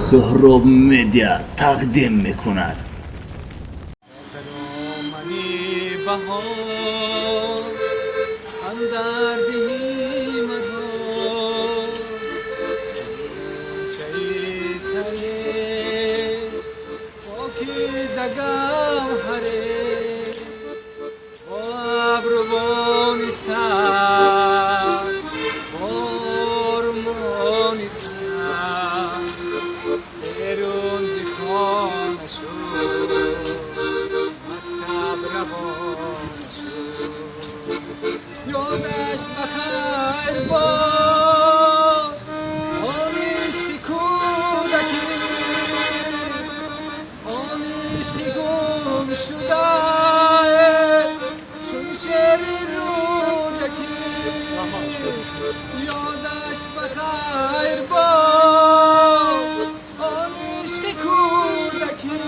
سهراب مدیا تقدیم میکند. بهار اندر دهی مزار چیتره پاکیزه گوهره با ابروانی سبز بارمانی سبز بیرون ز خانه شد مکتب روانه شد یادش بخیر باد آن عشق کودکی آن عشق گم شده چون شعر رودکی یادش بخیر باد آن عشق کودکی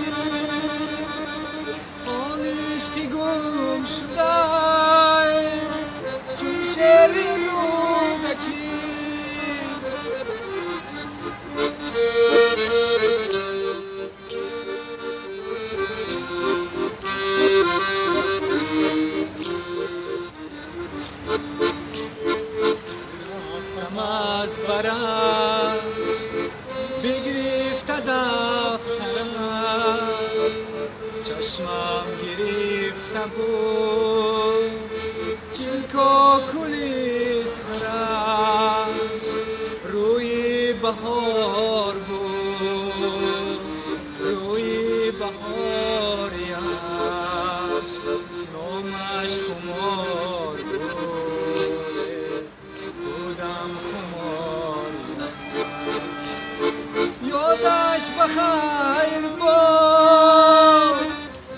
آن عشق گم شده چون شعر رودکی رفتم از برم بگرفته دفترم چشمم گرفته بود چلکا کلی ترش روی بهار بود روی بهاریش نامش خمار بود بودم خمار یادش بخیر باد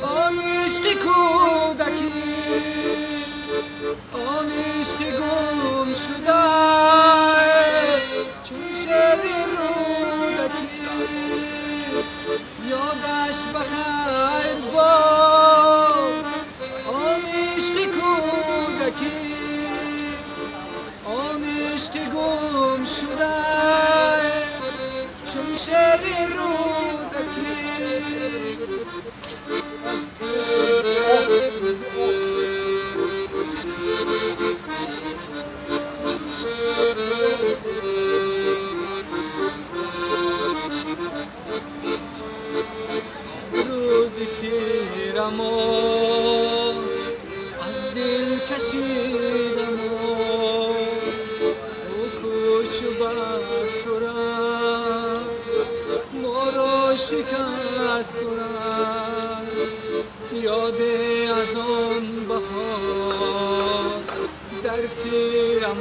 آن عشق کودکی آن عشق گم شده چون شعر رودکی یادش بخیر باد آن عشق کودکی آن عشق گم شده چون شعر رودکی روزی تیرم از دل کشیدم او کوچ و بست و رفت ما را شکست و رفت یاد از آن بهار در تیرم